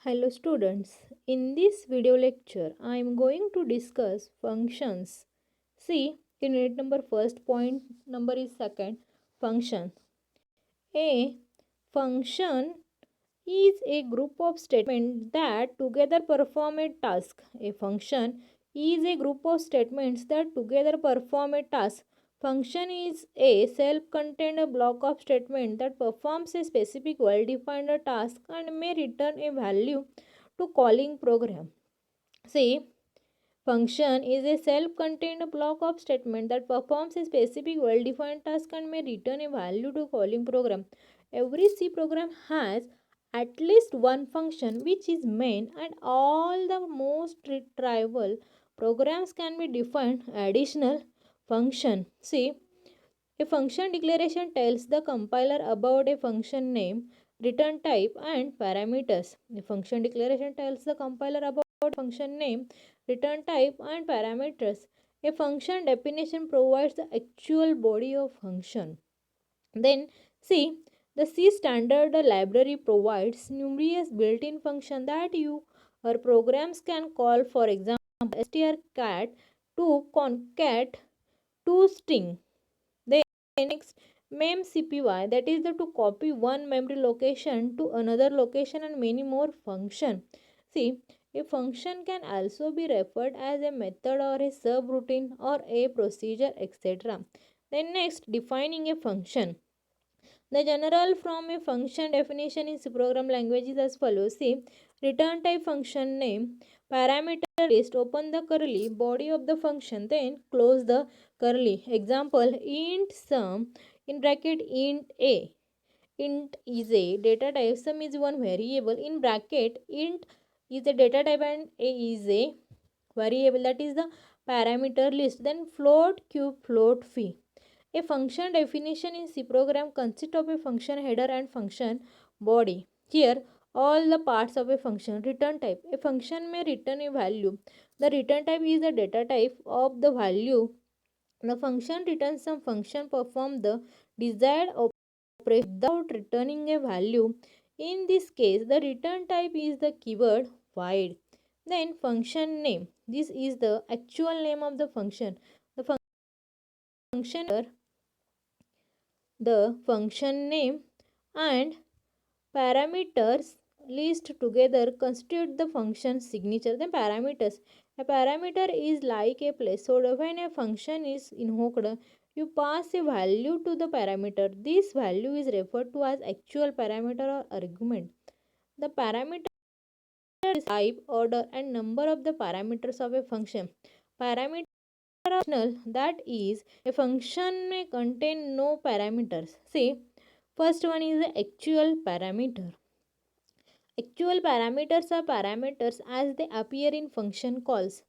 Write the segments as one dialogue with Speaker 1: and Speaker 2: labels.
Speaker 1: Hello students, in this video lecture I am going to discuss functions. See, in unit number first, point number is second, function. A function is a group of statements that together perform a task. A function is a group of statements that together perform a task. Function is a self-contained block of statement that performs a specific well-defined task and may return a value to calling program. See, function is a self-contained block of statement that performs a specific well-defined task and may return a value to calling program. Every C program has at least one function which is main, and all the most trivial programs can be defined additional function. See, a function declaration tells the compiler about a function name, return type, and parameters. A function declaration tells the compiler about function name, return type, and parameters. A function definition provides the actual body of function. Then see, the C standard library provides numerous built-in functions that you or programs can call. For example, strcat to concat to string. Then next, memcpy, that is the to copy one memory location to another location, and many more function. See, a function can also be referred as a method or a subroutine or a procedure, etc. Then next, defining a function. The general from a function definition in C program language is as follows. See, return type function name, parameter list, open the curly, body of the function, then close the curly. Example, int sum in bracket int a. Int is a data type, sum is one variable, in bracket int is a data type and a is a variable, that is the parameter list. Then float cube float fee. A function definition in C program consists of a function header and function body. Here, all the parts of a function. Return type. A function may return a value. The return type is the data type of the value. The function returns some function perform the desired operation without returning a value. In this case, the return type is the keyword void. Then function name. This is the actual name of the function. The function the function name and parameters list together constitute the function signature. Then parameters. A parameter is like a placeholder. When a function is invoked, you pass a value to the parameter. This value is referred to as actual parameter or argument. The parameter is type, order, and number of the parameters of a function. Parameter are optional, that is, a function may contain no parameters. See, first one is the actual parameter. Actual parameters are parameters as they appear in function calls.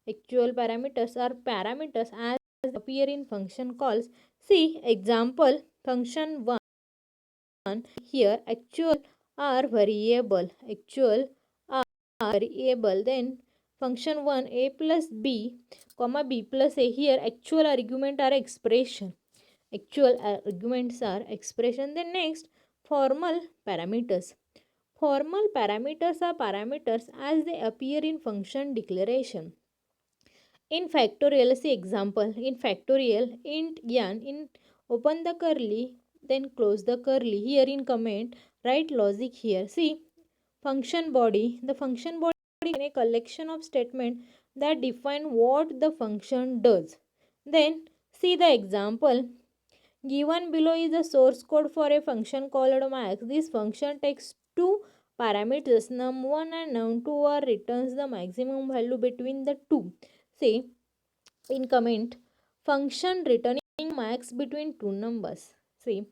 Speaker 1: Actual parameters are parameters as they appear in function calls. See example, function 1. Here actual are variable. Actual are variable. Then function 1 a plus b comma b plus a. Here actual argument are expression. Actual arguments are expression. Then next, formal parameters. Formal parameters are parameters as they appear in function declaration. In factorial, see example. In factorial, int n, in open the curly, then close the curly. Here in comment, write logic here. See, function body. The function body is a collection of statements that define what the function does. Then, see the example. Given below is the source code for a function called max. This function takes two parameters num1 and num2 or returns the maximum value between the two. Say in comment, function returning max between two numbers. See,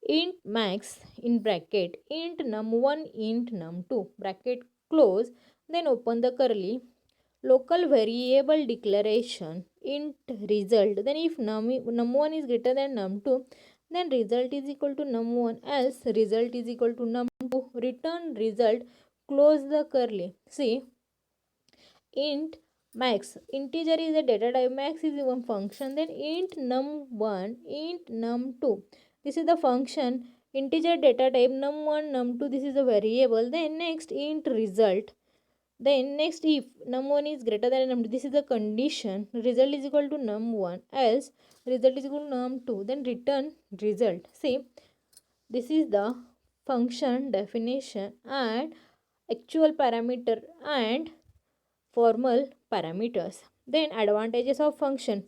Speaker 1: int max in bracket int num1 int num2 bracket close, then open the curly, local variable declaration int result. Then if num1 is greater than num2, then result is equal to num1, else result is equal to num2. Return result, close the curly. See, int max, integer is a data type, max is one function. Then int num1 int num2, this is the function integer data type num1 num2, this is a variable. Then next int result. Then next if num1 is greater than num2, this is a condition, result is equal to num1, else result is equal to num2, then return result. See, this is the function definition and actual parameter and formal parameters. Then advantages of function.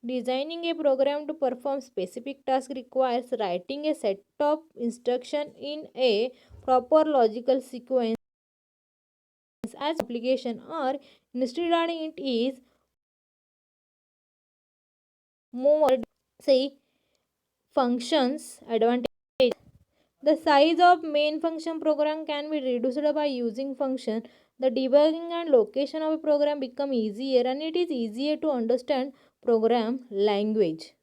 Speaker 1: Designing a program to perform specific task requires writing a set of instruction in a proper logical sequence as application, or instead it is more. Say functions advantage. The size of main function program can be reduced by using function. The debugging and location of a program become easier and it is easier to understand program language.